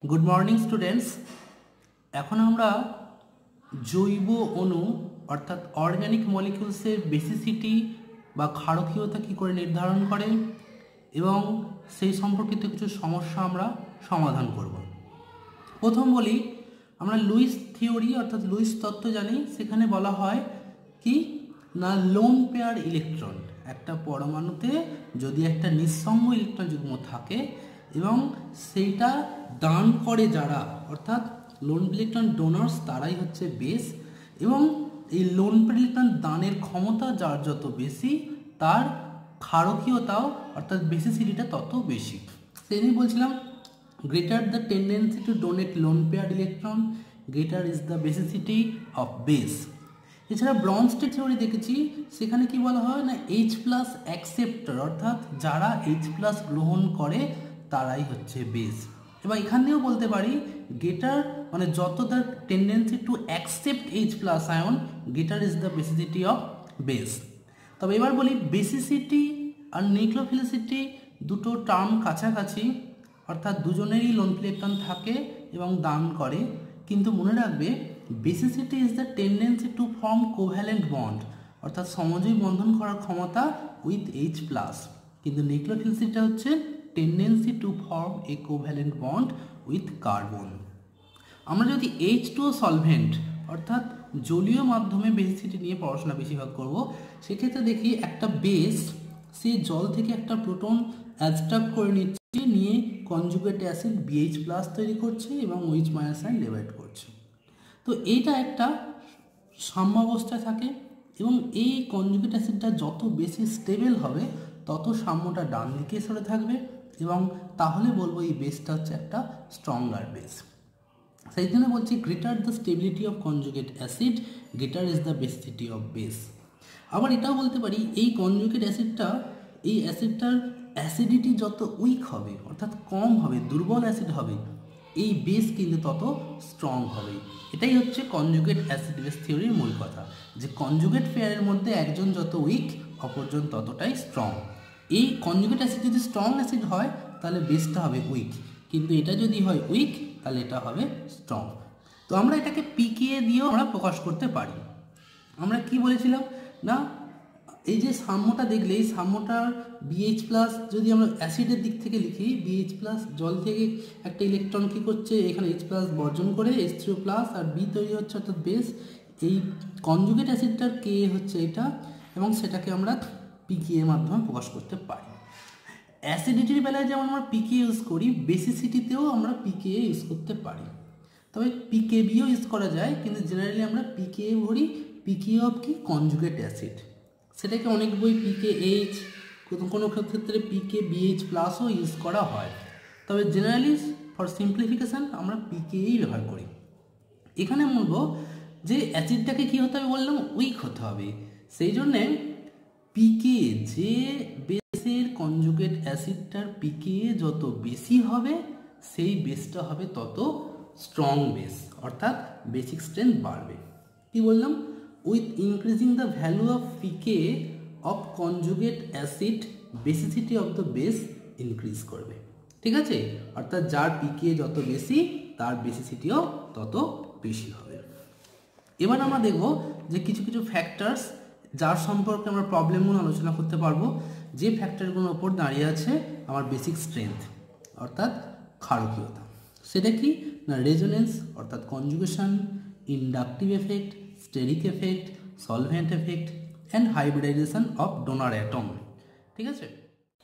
Good morning students. এখন আমরা জৈব অণু অর্থাৎ অর্গানিক মলিকিউলসের বেসিসিটি বা ক্ষারকীয়তা কী করে নির্ধারণ করে এবং সেই সম্পর্কিত কিছু সমস্যা আমরা সমাধান করব। প্রথম বলি, আমরা লুইস থিওরি অর্থাৎ লুইস তত্ত্ব জানি। সেখানে বলা হয় কি না, লোন পেয়ার ইলেকট্রন, একটা পরমাণুতে যদি একটা নিঃসঙ্গ ইলেকট্রন যুগ্ম থাকে এবং সেইটা দান করে যারা, অর্থাৎ লোন ইলেকট্রন ডোনার্স, তারাই হচ্ছে বেস। এবং এই লোন ইলেকট্রন দানের ক্ষমতা যার যত বেশি, তার ক্ষারকীয়তাও অর্থাৎ বেসিসিটিটা তত বেশি। সেই বলছিলাম, greater the tendency to donate lone paired electron, greater is the basicity of base. এছাড়া ব্রনস্টেড থিওরি দেখেছি, সেখানে কি বলা হয় না, H প্লাস অ্যাকসেপ্টার অর্থাৎ যারা H প্লাস গ্রহণ করে তারাই হচ্ছে বেস। এবার এখান থেকেও বলতে পারি গ্রেটার মানে যত তার tendency to accept H plus ion, greater is the basicity of base. তবে এবার বলি, বেসিসিটি আর নিউক্লিওফিলিসিটি দুটো টার্ম কাছাকাছি, অর্থাৎ দুজনেরই লোন ইলেকট্রন থাকে এবং দান করে, কিন্তু মনে রাখবে basicity is the tendency to form covalent bond অর্থাৎ সমযোজী বন্ধন করার ক্ষমতা উইথ H প্লাস, কিন্তু নিউক্লিওফিলিসিটিটা হচ্ছে tendency to form A covalent bond with carbon. আমরা যদি H2O সলভেন্ট অর্থাৎ জলীয় মাধ্যমে বেসিসিটি নিয়ে পড়াশোনা বেশিরভাগ করব, সেক্ষেত্রে দেখি একটা বেস সে জল থেকে একটা প্রোটন অ্যাবস্ট্রাক্ট করে নিচ্ছে, নিয়ে কনজুগেট অ্যাসিড BH প্লাস তৈরি করছে এবং OH মাইনাস আয়ন লিবারেট করছে। তো এইটা একটা সাম্যাবস্থায় থাকে এবং এই কনজুগেট অ্যাসিডটা যত বেশি স্টেবল হবে তত সাম্যটা ডান দিকে সরে থাকবে এবং তাহলে বলবো এই বেসটা হচ্ছে একটা স্ট্রঙ্গার বেস। সেই জন্য বলছি greater the stability of conjugate acid, greater is the basicity of base. আবার এটাও বলতে পারি এই কনজুগেট অ্যাসিডটা, এই অ্যাসিডটার অ্যাসিডিটি যত উইক হবে অর্থাৎ কম হবে, দুর্বল অ্যাসিড হবে, এই বেস কিন্তু তত স্ট্রং হবে। এটাই হচ্ছে কনজুগেট অ্যাসিড বেস থিওরির মূল কথা, যে কনজুগেট পেয়ারের মধ্যে একজন যত উইক অপরজন ততটাই স্ট্রং। এই কনজুগেট অ্যাসিড যদি স্ট্রং অ্যাসিড হয় তাহলে বেসটা হবে উইক, কিন্তু এটা যদি হয় উইক তাহলে এটা হবে স্ট্রং। তো আমরা এটাকে পিকেএ দিয়েও আমরা প্রকাশ করতে পারি। আমরা কি বলেছিলাম না, এই যে সাম্যটা দেখলে, এই সাম্যটার BH প্লাস যদি আমরা অ্যাসিডের দিক থেকে লিখি, BH প্লাস জল থেকে একটা ইলেকট্রন কী করছে, এখানে H প্লাস বর্জন করে H3O প্লাস আর B তৈরি হচ্ছে অর্থাৎ বেস। এই কনজুগেট অ্যাসিডটার কে হচ্ছে এটা এবং সেটাকে আমরা পিকেএর মাধ্যমে প্রকাশ করতে পারি। অ্যাসিডিটির বেলায় যেমন আমরা পিকে ইউজ করি, বেসিসিটিতেও আমরা পিকে ইউজ করতে পারি। তবে পিকেবিও ইউজ করা যায়, কিন্তু জেনারেলি আমরা পিকে ভরি পিকে অফ কি কনজুগেট অ্যাসিড। সেটাকে অনেক বই PKH, কোনো ক্ষেত্রে PKBH প্লাসও ইউজ করা হয়। তবে জেনারেলি ফর সিম্পলিফিকেশান আমরা পিকেই ব্যবহার করি। এখানে বলবো যে অ্যাসিডটাকে কী হতে হবে বললাম, উইক হতে হবে। সেই জন্যে পিকে, যে বেসের কনজুগেট অ্যাসিডটার পিকে যত বেশি হবে সেই বেসটা হবে তত স্ট্রং বেস, অর্থাৎ বেসিক স্ট্রেংথ বাড়বে। কি বললাম, with increasing the value of pK of conjugate acid basicity of the base increase করবে। ঠিক আছে, অর্থাৎ যার পিকে যত বেশি তার বেসিসিটিও তত বেশি হবে। এবার আমরা দেখব যে কিছু কিছু ফ্যাক্টরস যার সম্পর্কে আমরা প্রবলেমগুলো আলোচনা করতে পারবো, যে ফ্যাক্টরগুলোর ওপর দাঁড়িয়ে আছে আমার বেসিক স্ট্রেংথ অর্থাৎ ক্ষারকীয়তা। সেটা কি না, রেজোনেন্স অর্থাৎ conjugation, inductive effect, steric effect, solvent effect and hybridisation of donor atom. ঠিক আছে,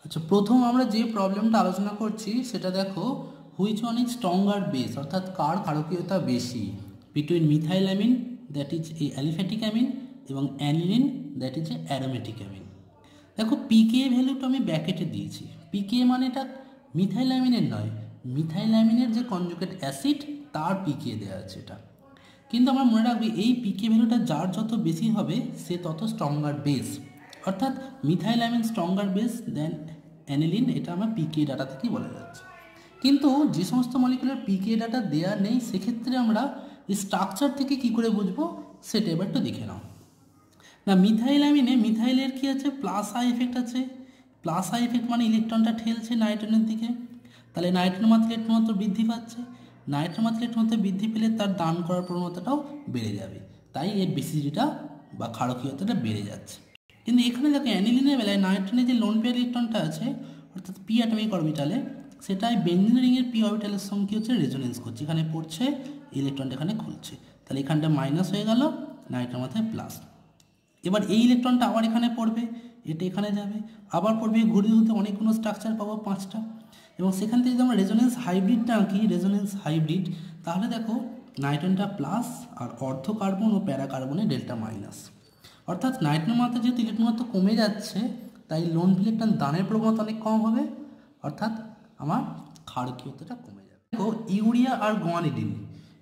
আচ্ছা, প্রথম আমরা যে প্রবলেমটা আলোচনা করছি সেটা দেখো, which one is stronger base অর্থাৎ কার ক্ষারকীয়তা বেশি between methyl amine that is a aliphatic amine এবং aniline that is a aromatic amine. দেখো পিকে ভ্যালুটা আমি ব্র্যাকেটে দিয়েছি, পিকে মানে এটা মিথাইল অ্যামিনের নয়, মিথাইল অ্যামিনের যে কনজুগেট অ্যাসিড তার পিকে দেওয়া আছে এটা। কিন্তু আমরা মনে রাখবি এই পিকে ভ্যালুটা যার যত বেশি হবে সে তত স্ট্রঙ্গার বেস, অর্থাৎ মিথাইল অ্যামিন স্ট্রঙ্গার বেস দেন অ্যানিলিন, এটা আমার পিকে ডাটা থেকেই বলা যাচ্ছে। কিন্তু যে সমস্ত মলিকুলের পিকে ডাটা দেওয়া নেই সেক্ষেত্রে আমরা স্ট্রাকচার থেকে কি করে বুঝবো সেটা এবার একটু দেখে নাও না। মিথাইল অ্যামিনে মিথাইলের কি আছে, প্লাস আই এফেক্ট আছে। প্লাস আই এফেক্ট মানে ইলেকট্রনটা ঠেলছে নাইট্রোজেনের দিকে, তাহলে নাইট্রোজেন মাত্রা ইলেকট্রন মাত্রা বৃদ্ধি পাচ্ছে। নাইট্রোজেন মাত্রা ইলেকট্রন ঘনত্ব বৃদ্ধি পেলে তার দান করার প্রবণতাটাও বেড়ে যাবে, তাই এর বেসিসিটিটা বা ক্ষারকীয়তাটা বেড়ে যাচ্ছে। কিন্তু এখানে দেখো অ্যানিলিনের বেলায় নাইট্রোজেনের যে লোন পেয়ার ইলেকট্রনটা আছে অর্থাৎ পি অ্যাটমিক অরবিটালে, সেটাই বেঞ্জিন রিংয়ের পি অরবিটালের সঙ্গে কী হচ্ছে রেজোনেন্স করছে, এখানে পড়ছে ইলেকট্রনটা এখানে খুলছে, তাহলে এখানটা মাইনাস হয়ে গেল, নাইট্রোজেনের মাথায় প্লাস। এবার এই ইলেকট্রনটা আবার এখানে পড়বে, এটা এখানে যাবে, আবার পড়বে, ঘুরে ঘুরতে অনেকগুলো স্ট্রাকচার পাবো 5টা, এবং সেখান থেকে যদি আমরা রেজোনেন্স হাইব্রিডটা আঁকি, রেজোনেন্স হাইব্রিড, তাহলে দেখো নাইট্রোজেনটা প্লাস আর অর্ধ কার্বন ও প্যারা কার্বনে ডেল্টা মাইনাস, অর্থাৎ নাইট্রোজেনের মাত্রা যেহেতু ইলেকট্রন ঘনত্ব কমে যাচ্ছে তাই লোন ইলেকট্রন দানের প্রবণতা অনেক কম হবে, অর্থাৎ আমার ক্ষারকীয়তাটা কমে যাবে। দেখো ইউরিয়া আর গুয়ানিডিন,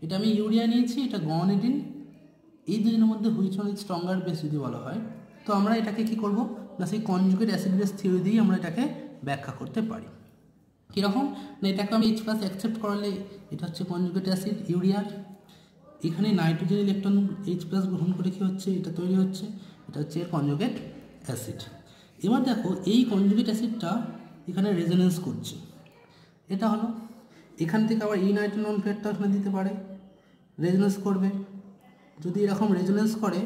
এটা আমি ইউরিয়া নিয়েছি, এটা গুয়ানিডিন, এই দুজনের মধ্যে which one is stronger base যদি বলা হয়, তো আমরা এটাকে কি করব না সেই কনজুগেট অ্যাসিড বেস থিওরি দিয়েই আমরা এটাকে ব্যাখ্যা করতে পারি। কীরকম না, এটাকে আমি H+ অ্যাকসেপ্ট করালে এটা হচ্ছে কনজুগেট অ্যাসিড ইউরিয়ার, এখানে নাইট্রোজেন ইলেকট্রন H+ গ্রহণ করে কী হচ্ছে, এটা তৈরি হচ্ছে, এটা হচ্ছে কনজুগেট অ্যাসিড। এবার দেখো এই কনজুগেট অ্যাসিডটা এখানে রেজোনেন্স করছে, এটা হলো, এখান থেকে আবার এই নাইট্রোজেন লোন পেয়ারটা এখানে দিতে পারে, রেজোনেন্স করবে, যদি এরকম রেজোনেন্স করে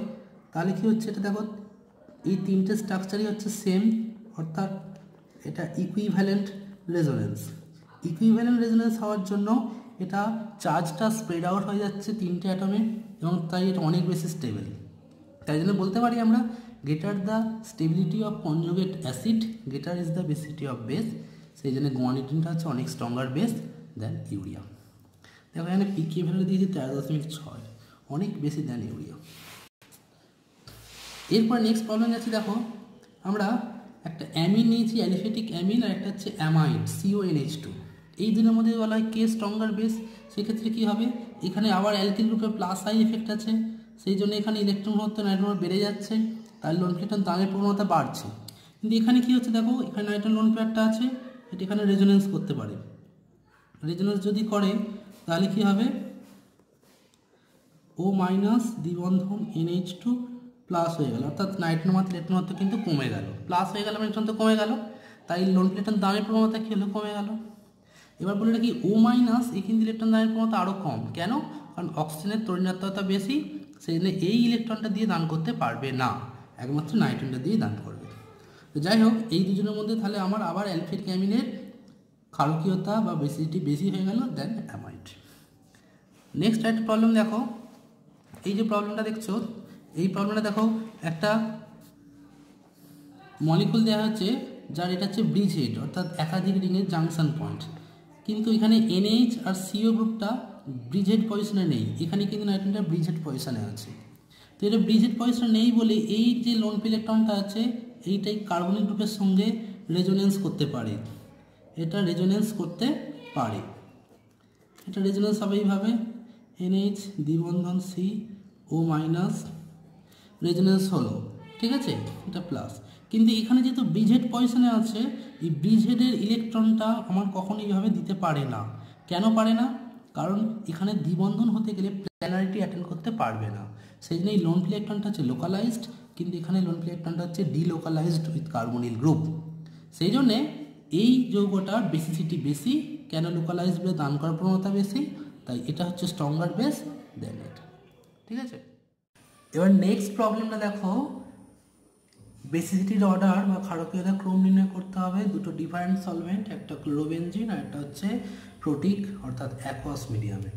তাহলে কী হচ্ছে, এটা দেখো এই তিনটে স্ট্রাকচারই হচ্ছে সেম, অর্থাৎ এটা ইকুইভ্যালেন্ট রেজোনেন্স। ইকুইভ্যালেন্ট রেজোনেন্স হওয়ার জন্য এটা চার্জটা স্প্রেড আউট হয়ে যাচ্ছে তিনটে অ্যাটমে, এবং তাই এটা অনেক বেশি স্টেবল, তাই জন্য বলতে পারি আমরা greater the stability of conjugate acid greater is the basicity of base, সেই জন্য গুয়ানিডিনটা হচ্ছে অনেক স্ট্রঙ্গার বেস দেন ইউরিয়া। দেখো এখানে পিকে ভ্যালু দিয়েছে 13.6, অনেক বেশি দেন ইউরিয়া। এরপর নেক্সট প্রবলেম যাচ্ছে, দেখো আমরা একটা অ্যামিন নিয়েছি, অ্যালিফেটিক অ্যামিন, আর একটা হচ্ছে অ্যামাইড CONH2, এই দুটোর মধ্যে বলা হয় কে স্ট্রঙ্গার বেস, সেক্ষেত্রে কী হবে, এখানে আবার অ্যালকিল গ্রুপে প্লাস আই এফেক্ট আছে, সেই জন্য এখানে ইলেকট্রন ঘনত্ব নাইট্রোজেন বেড়ে যাচ্ছে, তার লোন পেয়ারটার দানের প্রবণতা বাড়ছে। কিন্তু এখানে কী হচ্ছে, দেখো এখানে নাইট্রোজেন লোন পেয়ারটা আছে, এটা এখানে রেজোনেন্স করতে পারে, রেজোনেন্স যদি করে তাহলে কী হবে, O- দ্বিবন্ধন NH2 প্লাস হয়ে গেল, অর্থাৎ নাইট্রোজেন মাত্রা ইলেকট্রন ঘনত্ব কিন্তু কমে গেল, প্লাস হয়ে গেল, ইলেকট্রন তো কমে গেল, তাই লোন প্লেটের দামের প্রবণতা কী হলো, কমে গেল। এবার বলে রাখি O- এই কিন্তু ইলেকট্রন দানের প্রবণতা আরও কম, কেন, কারণ অক্সিজেনের তড়িৎনাত্মকতা বেশি, সেই জন্য এই ইলেকট্রনটা দিয়ে দান করতে পারবে না, একমাত্র নাইট্রোজেনটা দিয়ে দান করবে। তো যাই হোক, এই দুজনের মধ্যে তাহলে আমার আবার অ্যালফেটিক অ্যামিনের ক্ষারকীয়তা বা বেসিসিটি বেশি হয়ে গেল দেন অ্যামাইড। নেক্সট একটা প্রবলেম দেখো, এই যে প্রবলেমটা দেখছো, এই প্রবলেমটা দেখো একটা মলিকুল দেওয়া হচ্ছে যার এটা হচ্ছে ব্রিজ হেড, অর্থাৎ একাধিক রিংয়ের জাংশন পয়েন্ট, কিন্তু এখানে NH আর CO গ্রুপটা ব্রিজ হেড পজিশনে নেই, এখানে কিন্তু নাইট্রোজেনটা ব্রিজ হেড পজিশনে আছে। তো এটা ব্রিজ হেড পজিশনে নেই বলে এই যে লোন পেয়ার ইলেকট্রনটা আছে এইটাই কার্বনিক গ্রুপের সঙ্গে রেজোনেন্স করতে পারে, এটা রেজোনেন্স করতে পারে, এটা রেজোনেন্স হবে এইভাবে, NH দ্বিবন্ধন CO- রেজোনেন্স হলো, ঠিক আছে, এটা প্লাস। কিন্তু এখানে যেহেতু ব্রিজ হেড পজিশনে আছে, এই ব্রিজ হেডের ইলেকট্রনটা আমার কখনো এইভাবে দিতে পারে না, কেন পারে না, কারণ এখানে দ্বিবন্ধন হতে গেলে প্ল্যানারিটি অ্যাটেন্ড করতে পারবে না, সেই জন্য এই লোন ইলেকট্রনটা হচ্ছে লোকালাইজড, কিন্তু এখানে লোন ইলেকট্রনটা হচ্ছে ডিলোকালাইজড উইথ কার্বনিল গ্রুপ, সেই জন্যে এই যৌগটার বেসিসিটি বেশি, কেন লোকালাইজড বলে দান করার প্রবণতা বেশি, তাই এটা হচ্ছে স্ট্রঙ্গার বেস দেন এটা, ঠিক আছে। এবার নেক্সট প্রবলেমটা দেখো, বেসিসিটির অর্ডার বা ক্ষারকীয়তার ক্রম নির্ণয় করতে হবে দুটো ডিফারেন্ট সলভেন্ট, একটা ক্লোরোবেনজিন আর একটা হচ্ছে প্রোটিক অর্থাৎ অ্যাকোয়াস মিডিয়ামে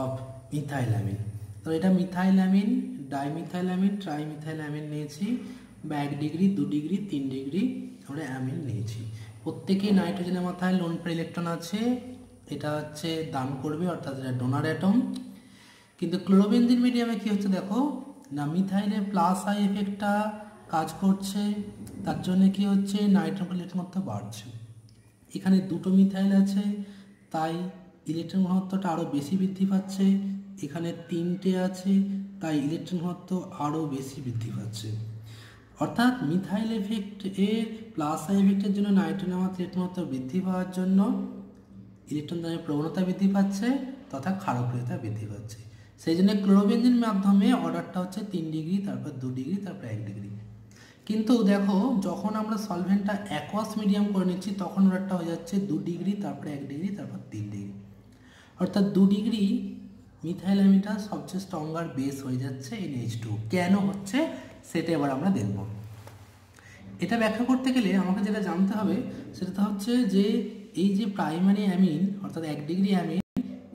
অফ মিথাইলামিন। তো এটা মিথাইলামিন, ডাইমিথাইলামিন, ট্রাইমিথাইলামিন নিয়েছি, বা 1 ডিগ্রি 2 ডিগ্রি 3 ডিগ্রি আমরা অ্যামিন নিয়েছি, প্রত্যেকেই নাইট্রোজেনের মাথায় লোন পেয়ার ইলেকট্রন আছে, এটা হচ্ছে দান করবে, অর্থাৎ এটা ডোনার অ্যাটম। কিন্তু ক্লোরোবেনজিন মিডিয়ামে কি হচ্ছে দেখো না, মিথাইলের প্লাস আই এফেক্টটা কাজ করছে, তার জন্য কি হচ্ছে নাইট্রোজেন ইলেকট্রন ঘনত্ব বাড়ছে, এখানে দুটো মিথাইল আছে তাই ইলেকট্রন ঘনত্বটা আরও বেশি বৃদ্ধি পাচ্ছে, এখানে 3টে আছে তাই ইলেকট্রন ঘনত্ব আরও বেশি বৃদ্ধি পাচ্ছে, অর্থাৎ মিথাইল এফেক্ট এর প্লাস আই এফেক্টের জন্য নাইট্রোজেনের মাত্রা ইলেকট্রন ঘনত্ব বৃদ্ধি পাওয়ার জন্য ইলেকট্রন দানের প্রবণতা বৃদ্ধি পাচ্ছে তথা ক্ষারকীয়তা বৃদ্ধি পাচ্ছে, সেই জন্য ক্লোরোবেনজিন মাধ্যমে অর্ডারটা হচ্ছে 3 ডিগ্রি, তারপর 2 ডিগ্রি, তারপর 1 ডিগ্রি। কিন্তু দেখো যখন আমরা সলভেন্টটা অ্যাকোয়াস মিডিয়াম করে নিচ্ছি তখন অর্ডারটা হয়ে যাচ্ছে 2 ডিগ্রি, তারপরে 1 ডিগ্রি, তারপর 3 ডিগ্রি, অর্থাৎ 2 ডিগ্রি মিথাইল অ্যামিনটা সবচেয়ে স্ট্রঙ্গার বেস হয়ে যাচ্ছে NH2। কেন হচ্ছে সেটা এবার আমরা দেখব। এটা ব্যাখ্যা করতে গেলে আমাকে যেটা জানতে হবে সেটা হচ্ছে যে এই যে প্রাইমারি অ্যামিন অর্থাৎ 1 ডিগ্রি অ্যামিন,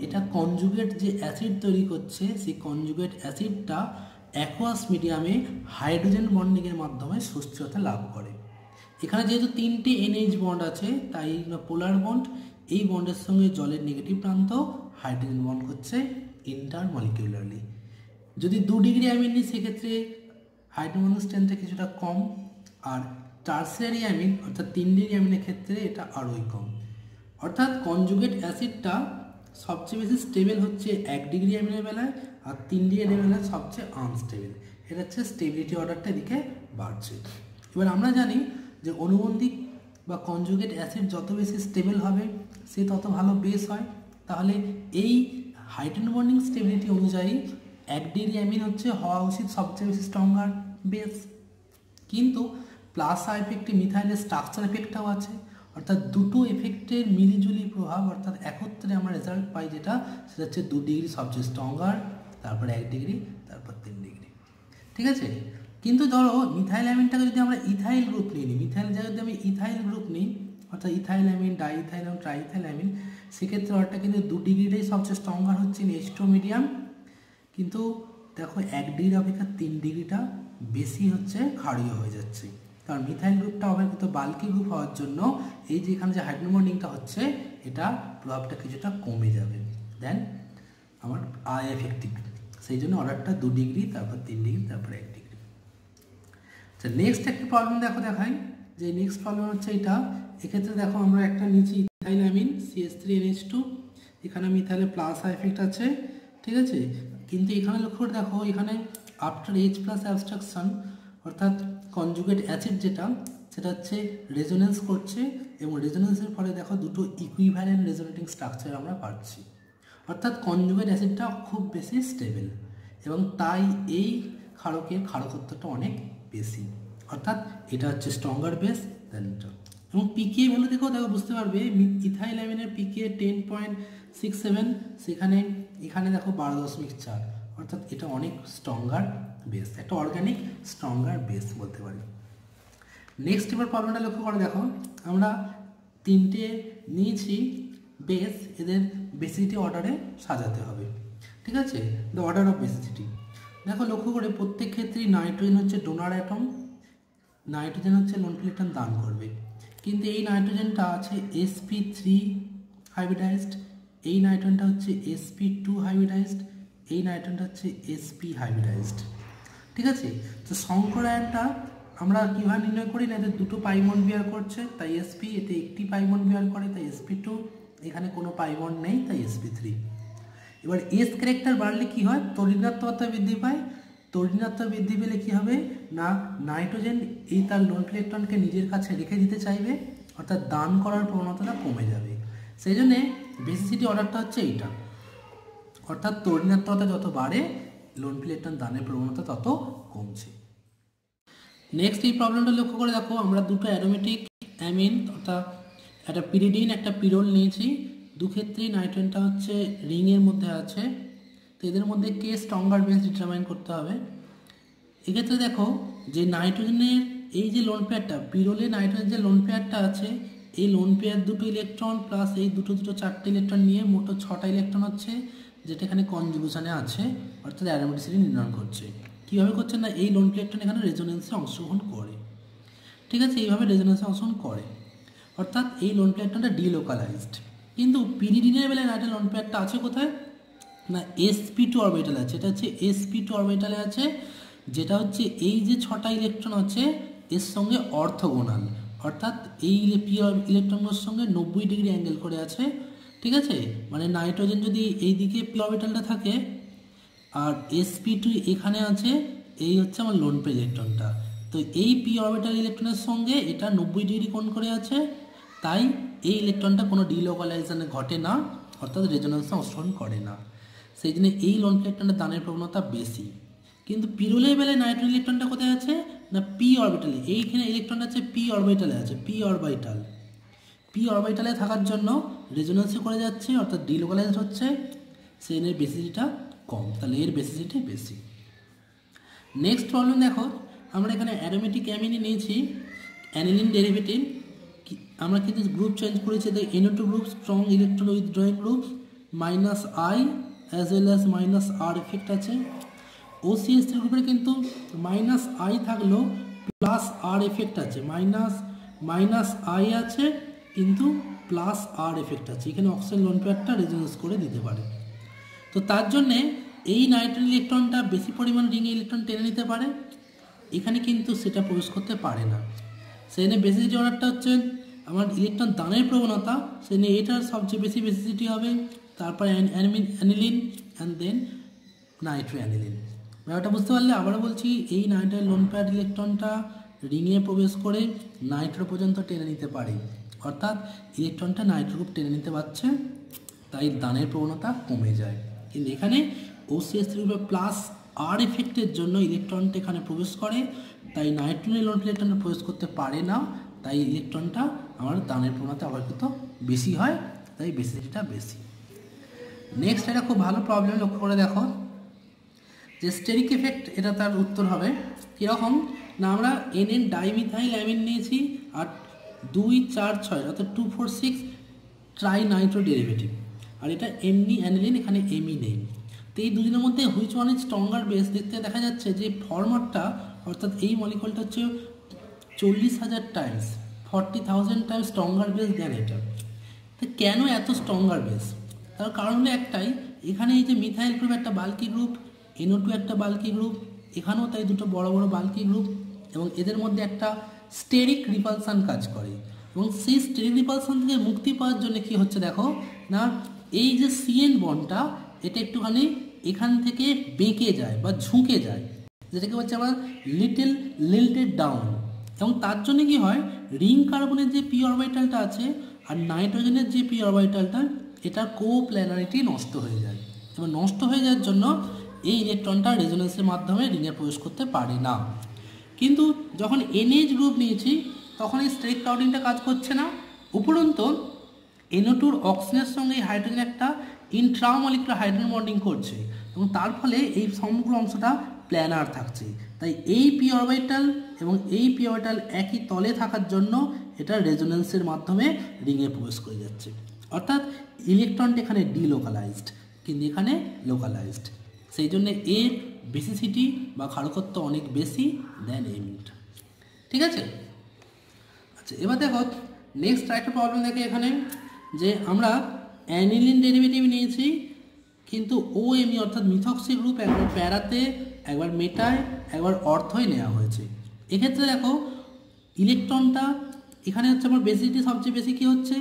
এটা কনজুগেট যে অ্যাসিড তৈরি করছে সেই কনজুগেট অ্যাসিডটা অ্যাকুয়াস মিডিয়ামে হাইড্রোজেন বন্ডিংয়ের মাধ্যমে সুস্থিরতা লাভ করে। এখানে যেহেতু 3টি NH বন্ড আছে তাই পোলার বন্ড, এই বন্ডের সঙ্গে জলের নেগেটিভ প্রান্ত হাইড্রোজেন বন্ড করছে ইন্টারমলিকিউলারলি। যদি 2 ডিগ্রি অ্যামিন নিই সেক্ষেত্রে হাইড্রোজেন স্ট্রেংথটা কিছুটা কম, আর টার্সিয়ারি অ্যামিন অর্থাৎ 3 ডিগ্রি অ্যামিনের ক্ষেত্রে এটা আরোই কম। অর্থাৎ কনজুগেট অ্যাসিডটা সবচেয়ে বেশি স্টেবল হচ্ছে 1 ডিগ্রি অ্যামিনের বেলায়, আর 3 ডিগ্রি অ্যামিনের বেলায় সবচেয়ে আনস্টেবল। এটা হচ্ছে স্টেবিলিটি অর্ডারটা এদিকে বাড়ছে। এবার আমরা জানি যে অনুবন্ধী বা কনজুগেট অ্যাসিড যত বেশি স্টেবল হবে সে তত ভালো বেস হয়। তাহলে এই হাইড্রোজেন বন্ডিং স্টেবিলিটি অনুযায়ী 1 ডিগ্রি অ্যামিন হচ্ছে হওয়া উচিত সবচেয়ে বেশি স্ট্রঙ্গার বেস। কিন্তু প্লাস এফেক্টে মিথাইলের স্ট্রাকচার এফেক্টটাও আছে, অর্থাৎ দুটো এফেক্টের মিলিজুলি প্রভাব, অর্থাৎ একত্রে আমরা রেজাল্ট পাই যেটা সেটা হচ্ছে 2 ডিগ্রি সবচেয়ে স্ট্রঙ্গার, তারপর 1 ডিগ্রি, তারপর 3 ডিগ্রি। ঠিক আছে, কিন্তু ধরো মিথাইল অ্যামিনটাকে যদি আমরা ইথাইল গ্রুপ নিই, মিথাইল জায়গায় যদি আমি ইথাইল গ্রুপ নিই অর্থাৎ ইথাইল অ্যামিন, ডাইইথাইল এবং ট্রাইইথাইল অ্যামিন, সেক্ষেত্রে অর্ডারটা কিন্তু 2 ডিগ্রিটাই সবচেয়ে স্ট্রঙ্গার হচ্ছে NH2 মিডিয়াম। কিন্তু দেখো 1 ডিগ্রি অপেক্ষা 3 ডিগ্রিটা বেশি হচ্ছে ক্ষারীয় হয়ে যাচ্ছে, কারণ মিথাইল গ্রুপটা অপেক্ষিত বাল্কি গ্রুপ হওয়ার জন্য এই যে এখানে যে হাইড্রোজেন বন্ডিংটা হচ্ছে এটা প্রভাবটা কিছুটা কমে যাবে দেন আমার এফেক্টিভ। সেই জন্য অর্ডারটা 2 ডিগ্রি, তারপর 3 ডিগ্রি, তারপর 1 ডিগ্রি। আচ্ছা, নেক্সট একটা প্রবলেম দেখাই যে নেক্সট প্রবলেম হচ্ছে এটা। এক্ষেত্রে দেখো আমরা একটা নিচে ইথাইল অ্যামিন CH3NH2, এখানে মিথাইলের প্লাস এফেক্ট আছে। ঠিক আছে, কিন্তু এখানে লক্ষ্য করে দেখো এখানে আফটার H+ অ্যাবস্ট্রাকশন অর্থাৎ কনজুগেট অ্যাসিড যেটা সেটা হচ্ছে রেজোনেন্স করছে, এবং রেজোনেন্সের ফলে দেখো দুটো ইকুইভ্যালেন্ট রেজোনেটিং স্ট্রাকচার আমরা পাচ্ছি। অর্থাৎ কনজুগেট অ্যাসিডটা খুব বেশি স্টেবল এবং তাই এই ক্ষারকের ক্ষারকত্বটা অনেক বেশি, অর্থাৎ এটা হচ্ছে স্ট্রঙ্গার বেস দেন এটা। এবং পিকে ভ্যালু দেখো বুঝতে পারবে ইথাইল অ্যামিনের পিকে 10.67, সেখানে এখানে দেখো 12.4, অর্থাৎ এটা অনেক স্ট্রঙ্গার বেস, একটা অর্গানিক স্ট্রঙ্গার বেস বলতে পারি। নেক্সট এবার প্রবলেমটা লক্ষ্য করে দেখো, আমরা 3টে নিয়েছি বেস, এদের বেসিসিটি অর্ডারে সাজাতে হবে। ঠিক আছে, দ্য অর্ডার অফ বেসিসিটি দেখো লক্ষ্য করে প্রত্যেক ক্ষেত্রেই নাইট্রোজেন হচ্ছে ডোনার অ্যাটম, নাইট্রোজেন হচ্ছে লোন ইলেকট্রন দান করবে। কিন্তু এই নাইট্রোজেনটা আছে sp3 হাইব্রিডাইজড, এই নাইট্রোজেনটা হচ্ছে sp2 হাইব্রিডাইজড, এই নাইট্রোজেনটা হচ্ছে sp হাইব্রিডাইজড। ঠিক আছে, তো সংকরায়নটা আমরা কীভাবে নির্ণয় করি না, এদের দুটো পাই বন্ড বিয়ার করছে তাই sp, এতে একটি পাই বন্ড বিয়ার করে তাই sp2, এখানে কোনো পাই বন্ড নেই তাই sp3। এবার এস ক্যারেক্টার বাড়লে কি হয়, তড়িৎনাত্মকতা বৃদ্ধি পায়। তড়িৎনাত্মকতা বৃদ্ধি পেলে কি হবে না, নাইট্রোজেন এই তার লোন ইলেকট্রনকে নিজের কাছে রেখে দিতে চাইবে, অর্থাৎ দান করার প্রবণতাটা কমে যাবে। সেই জন্যে বেসিসিটি অর্ডারটা হচ্ছে এইটা, অর্থাৎ তড়িৎনাত্মকতা যত বাড়ে লোন ইলেকট্রন দানের প্রবণতা তত কমছে। নেক্সট এই প্রবলেমটা লক্ষ্য করে দেখো, আমরা দুটো অ্যারোমেটিক অ্যামিন অর্থাৎ একটা পিরিডিন একটা পিরোল নিয়েছি, দুক্ষেত্রেই নাইট্রোজেনটা হচ্ছে রিংয়ের মধ্যে আছে, তো এদের মধ্যে কে স্ট্রঙ্গার বেস ডিটারমাইন করতে হবে। এক্ষেত্রে দেখো যে নাইট্রোজেনের এই যে লোন পেয়ারটা, পিরোলে নাইট্রোজেন যে লোন পেয়ারটা আছে, এই লোন পেয়ার দুটো ইলেকট্রন প্লাস এই দুটো 4টে ইলেকট্রন নিয়ে মোট 6টা ইলেকট্রন হচ্ছে, যেটা এখানে কনজুগেশনে আছে, অর্থাৎ অ্যারোমেটিসিটি নির্ধারণ করছে। কীভাবে করছে না, এই লোন ইলেকট্রন এখানে রেজোনেন্সে অংশগ্রহণ করে। ঠিক আছে, এইভাবে রেজোনেন্সে অংশগ্রহণ করে, অর্থাৎ এই লোন ইলেকট্রনটা ডিলোকালাইজড। কিন্তু পিরিডিনের বেলায় নাইট্রোজেন লোন পেয়ারটা আছে কোথায় না, sp2 অরবিটালে আছে, এটা হচ্ছে sp2 অরবিটালে আছে, যেটা হচ্ছে এই যে 6টা ইলেকট্রন আছে এর সঙ্গে অর্থোগোনাল, অর্থাৎ এই পি ইলেকট্রনগুলোর সঙ্গে 90 ডিগ্রি অ্যাঙ্গেল করে আছে। ঠিক আছে, মানে নাইট্রোজেন যদি এই দিকে পি অরবিটালটা থাকে আর sp2 এখানে আছে, এই হচ্ছে আমার লোন পেয়ার ইলেকট্রনটা, তো এই পি অরবিটাল ইলেকট্রনের সঙ্গে এটা 90 ডিগ্রি কোণ করে আছে, তাই এই ইলেকট্রনটা কোনো ডিলোকালাইজেশনে ঘটে না, অর্থাৎ রেজোনেন্সে অংশগ্রহণ করে না। সেই জন্য এই লোন ইলেকট্রনের দানের প্রবণতা বেশি। কিন্তু পিরোলের বেলায় নাইট্রোজেন ইলেকট্রনটা কোথায় আছে না, পি অরবিটালে, এইখানে ইলেকট্রনটা আছে পি অরবিটালে আছে, পি অরবিটাল। পি অরবিটালে থাকার জন্য রেজোনেন্সে করে যাচ্ছে, অর্থাৎ ডিলোকালাইজড হচ্ছে, সেনের বেসিসিটিটা কম, তাহলে এর বেসিসিটি বেশি। নেক্সট প্রবলেম দেখো, আমরা এখানে অ্যারোমেটিক অ্যামিনে নিয়েছি অ্যানিলিন ডেরিভেটিভ, আমরা কিন্তু গ্রুপ চেঞ্জ করেছি, NO2 group strong electron withdrawing group minus I as well as minus R effect আছে। OCH3 গ্রুপের কিন্তু মাইনাস আই থাকলেও প্লাস আর এফেক্ট আছে, মাইনাস আই আছে কিন্তু প্লাস আর এফেক্ট আছে, এখানে অক্সিজেন লোন পেয়ারটা রেজোনেন্স করে দিতে পারে। তো তার জন্যে এই নাইট্রোজেন ইলেকট্রনটা বেশি পরিমাণ রিংয়ে ইলেকট্রন টেনে নিতে পারে, এখানে কিন্তু সেটা প্রবেশ করতে পারে না। সেখানে বেসিসিটি অর্ডারটা হচ্ছে আমার ইলেকট্রন দানের প্রবণতা, সেখানে এটার সবচেয়ে বেশি বেসিসিটি হবে, তারপর aniline and then nitro aniline. ব্যাপারটা বুঝতে পারলে আবারও বলছি, এই নাইট্রোজেন লোন পেয়ার ইলেকট্রনটা রিংয়ে প্রবেশ করে নাইট্রো পর্যন্ত টেনে নিতে পারে, অর্থাৎ ইলেকট্রনটা নাইট্রো গ্রুপ টেনে নিতে পারছে, তাই দানের প্রবণতা কমে যায়। কিন্তু এখানে OCH3 গ্রুপে প্লাস আর এফেক্টের জন্য ইলেকট্রনটা এখানে প্রবেশ করে, তাই নাইট্রোজেন লোন ইলেকট্রনটা প্রবেশ করতে পারে না, তাই ইলেকট্রনটা আমার দানের প্রবণতা অপেক্ষাকৃত বেশি হয়, তাই বেসিসিটিটা বেশি। নেক্সট এটা খুব ভালো প্রবলেম, লক্ষ্য করে দেখো যে স্টেরিক এফেক্ট, এটা তার উত্তর হবে কীরকম না, আমরা NN ডাইমিথাইল অ্যামিন নিয়েছি আর 2, 4, 6 অর্থাৎ 2, 4, 6 ট্রাই নাইট্রো ডেরিভেটিভ, আর এটা এমনি অ্যানিলিন, এখানে এমই নেই। তো এই দুদিনের মধ্যে which one is stronger base, দেখতে দেখা যাচ্ছে যে ফরম্যাটটা অর্থাৎ এই মলিকুলটা হচ্ছে 40,000 টাইমস 40,000 টাইমস স্ট্রঙ্গার বেস দেন এটা। তো কেন এত স্ট্রঙ্গার বেস? তার কারণ হলো একটাই, এখানে এই যে মিথাইল গ্রুপ একটা বাল্কি গ্রুপ, NO2 একটা বাল্কি গ্রুপ, এখানেও তাই দুটো বড় বড় বাল্কি গ্রুপ, এবং এদের মধ্যে একটা স্টেরিক রিপালসান কাজ করে, এবং সেই স্টেরিক রিপালসান থেকে মুক্তি পাওয়ার জন্য কি হচ্ছে দেখো না, এই যে CN বন্ডটা এটা একটুখানি এখান থেকে বেঁকে যায় বা ঝুঁকে যায়, যেটাকে বলছে আমরা লিল্টেড ডাউন, এবং তার জন্য কি হয়, রিং কার্বনের যে পি অরবিটালটা আছে আর নাইট্রোজেনের যে পি অরবিটালটা, এটার কোপ্ল্যানারিটি নষ্ট হয়ে যায়, এবং নষ্ট হয়ে যাওয়ার জন্য এই ইলেকট্রনটা রেজোনেন্সের মাধ্যমে রিংয়ে প্রবেশ করতে পারে না। কিন্তু যখন NH গ্রুপ নিয়েছি তখন এই স্টেরিক ক্রাউডিংটা কাজ করছে না, উপরন্ত NO2 অক্সিজেনের সঙ্গে এই হাইড্রোজেন একটা ইন্ট্রামলিকুলার হাইড্রোজেন বন্ডিং করছে, এবং তার ফলে এই সমগ্র অংশটা প্ল্যানার থাকছে, তাই এই পি অরবিটাল এবং এই পি অরবিটাল একই তলে থাকার জন্য এটা রেজোনেন্সের মাধ্যমে রিংয়ে প্রবেশ করে যাচ্ছে, অর্থাৎ ইলেকট্রনটা এখানে ডিলোকালাইজড কিন্তু এখানে লোকালাইজড, সেই জন্য এর বেসিসিটি বা ক্ষারকত্ব অনেক বেশি দেন এমিটা। ঠিক আছে, আচ্ছা এবার দেখো নেক্সট একটা প্রবলেম দেখে এখানে, যে আমরা অ্যানিলিন ডেরিভেটিভ নিয়েছি কিন্তু OMe অর্থাৎ মিথক্সি গ্রুপ একবার প্যারাতে একবার মেটায় একবার অর্থই নেওয়া হয়েছে। এক্ষেত্রে দেখো ইলেকট্রনটা এখানে হচ্ছে আমার বেসিসিটি সবচেয়ে বেশি কি হচ্ছে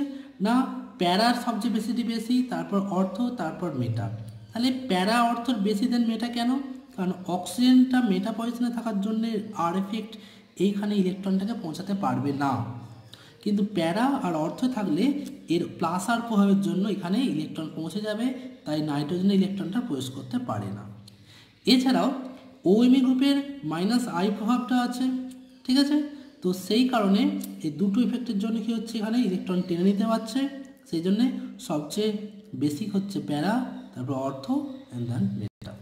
না, প্যারার সবচেয়ে বেসিসিটি বেশি, তারপর অর্থ, তারপর মেটা। তাহলে প্যারা অর্থর বেশি দেন মেটা কেন? কারণ অক্সিজেনটা মেটা পজিশনে থাকার জন্য আর এফেক্ট এইখানে ইলেকট্রনটাকে পৌঁছাতে পারবে না, কিন্তু প্যারা আর অর্থ থাকলে এর প্লাস আর প্রভাবের জন্য এখানে ইলেকট্রন পৌঁছে যাবে, তাই নাইট্রোজেনের ইলেকট্রনটা প্রবেশ করতে পারে না। এছাড়াও OMe গ্রুপের মাইনাস আই প্রভাবটা আছে, ঠিক আছে, তো সেই কারণে এই দুটো ইফেক্টের জন্য কি হচ্ছে, এখানে ইলেকট্রন টেনে নিতে পারছে, সেই জন্যে সবচেয়ে বেসিক হচ্ছে প্যারা, তারপর অর্থ অ্যান্ড দেন মেটা।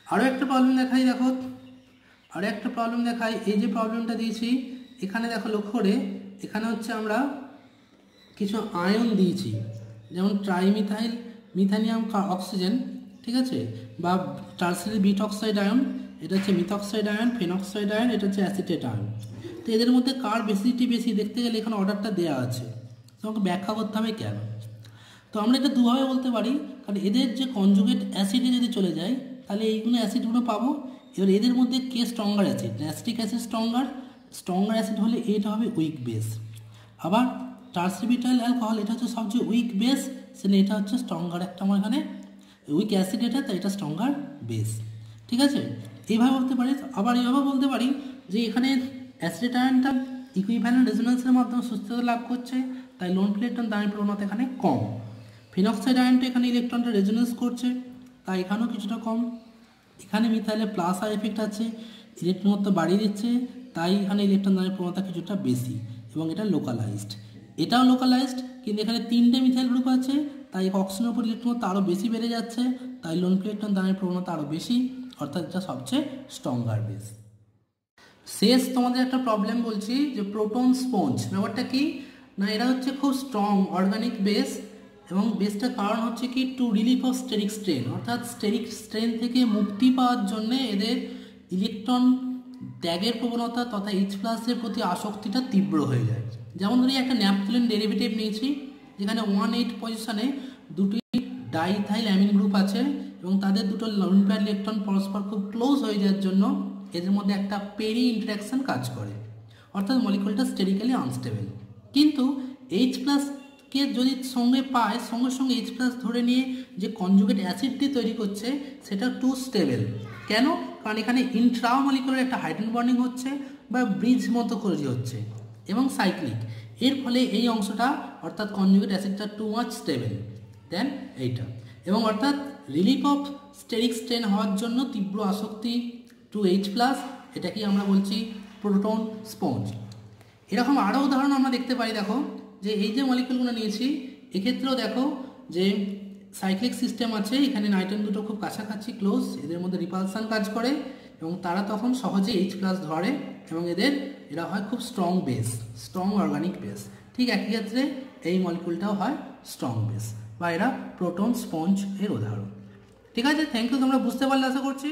আরও একটা প্রবলেম দেখাই, দেখো আরও একটা প্রবলেম দেখাই, এই যে প্রবলেমটা দিয়েছি এখানে দেখো লক্ষ্য করে, এখানে হচ্ছে আমরা কিছু আয়ন দিয়েছি, যেমন ট্রাইমিথাইল মিথানিয়াম অক্সিজেন, ঠিক আছে, বা টার্সিয়ারি বিট অক্সাইড আয়ন, এটা হচ্ছে মিথক্সাইড আয়ন, ফেনক্সাইড আয়ন, এটা হচ্ছে অ্যাসিটেট আয়ন। তো এদের মধ্যে কার বেসিসিটি বেশি দেখতে গেলে এখানে অর্ডারটা দেওয়া আছে, তোমাকে ব্যাখ্যা করতে হবে কেন। তো আমরা এটা দুভাবে বলতে পারি, কারণ এদের যে কনজুগেট অ্যাসিডে যদি চলে যায় তাহলে এইগুলো অ্যাসিডগুলো পাবো। এবার এদের মধ্যে কে stronger acid, acetic acid stronger acid হলে এটা হবে উইক বেস। আবার টার্সিবিটাইল অ্যালকোহল এটা হচ্ছে সবচেয়ে উইক বেস, সেটা এটা হচ্ছে স্ট্রঙ্গার একটা আমার এখানে উইক অ্যাসিড, এটা তাই এটা স্ট্রঙ্গার বেস। ঠিক আছে, এইভাবে বলতে পারি। আবার এইভাবে বলতে পারি যে এখানে অ্যাসিড আয়নটা ইকুইভ্যালেন্ট রেজোনেন্সের মাধ্যমে সুস্থতা লাভ করছে, তাই লোন ইলেকট্রন দানের প্রবণতা এখানে কম। ফিনক্সাইড আয়নটা এখানে ইলেকট্রনটা রেজোনেন্স করছে, তাই এখানেও কিছুটা কম। এখানে মিথাইলে প্লাস আর এফেক্ট আছে, ইলেকট্রন ঘনত্ব বাড়িয়ে দিচ্ছে, তাই এখানে ইলেকট্রন দানের প্রবণতা কিছুটা বেশি এবং এটা লোকালাইজড। এটাও লোকালাইজড, কিন্তু এখানে 3টে মিথাইল গ্রুপ আছে, তাই অক্সিজেনের উপর ইলেকট্রন আরও বেশি বেড়ে যাচ্ছে, তাই লোন পেয়ার ইলেকট্রন দানের প্রবণতা আরও বেশি, অর্থাৎ এটা সবচেয়ে স্ট্রঙ্গার বেস। শেষ তোমাদের একটা প্রবলেম বলছি যে প্রোটন স্পঞ্জ ব্যাপারটা কি না, এরা হচ্ছে খুব স্ট্রং অর্গানিক বেস, এবং বেসটার কারণ হচ্ছে কি to relief of steric strain, অর্থাৎ স্টেরিক স্ট্রেন থেকে মুক্তি পাওয়ার জন্য এদের ইলেকট্রন ত্যাগের প্রবণতা তথা H+এর প্রতি আসক্তিটা তীব্র হয়ে যায়। যেমন ধরি একটা ন্যাপথলিন ডেরিভেটিভ নিয়েছি, যেখানে 1,8 পজিশনে দুটি ডাইথাইল অ্যামিন গ্রুপ আছে এবং তাদের দুটো লোন পেয়ার ইলেকট্রন পরস্পর খুব ক্লোজ হয়ে যাওয়ার জন্য এদের মধ্যে একটা পেরি ইন্টারাকশন কাজ করে, অর্থাৎ মলিকুলটা স্টেরিক্যালি আনস্টেবল। কিন্তু H+ কে যদি সঙ্গে পায়, সঙ্গে সঙ্গে H+ ধরে নিয়ে যে কনজুগেট অ্যাসিডটি তৈরি করছে সেটা টু স্টেবল। কেন? কারণ এখানে ইন্ট্রামলিকুলার একটা হাইড্রোজেন বন্ডিং হচ্ছে বা ব্রিজ মতো তৈরি হচ্ছে এবং সাইক্লিক, এর ফলে এই অংশটা অর্থাৎ কনজুগেট অ্যাসিডটা টু মাচ স্টেবল দেন এইটা, এবং অর্থাৎ রিলিফ অফ স্টেরিক স্ট্রেন হওয়ার জন্য তীব্র আসক্তি টু H+, এটাকেই আমরা বলছি প্রোটন স্পঞ্জ। এরকম আরও উদাহরণ আমরা দেখতে পাই। দেখো যে এই যে মলিকুলগুলো নিয়েছি, এক্ষেত্রেও দেখো যে সাইক্লিক সিস্টেম আছে, এখানে নাইট্রোজেন দুটো খুব কাছাকাছি ক্লোজ, এদের মধ্যে রিপালসান কাজ করে এবং তারা তখন সহজে H+ ধরে এবং এরা হয় খুব strong base, strong organic base. ঠিক একই ক্ষেত্রে এই মলিকুলটাও হয় স্ট্রং বেস বা এরা প্রোটন স্পঞ্জ এর উদাহরণ। ঠিক আছে, থ্যাংক ইউ, তোমরা বুঝতে পারলে আশা করছি।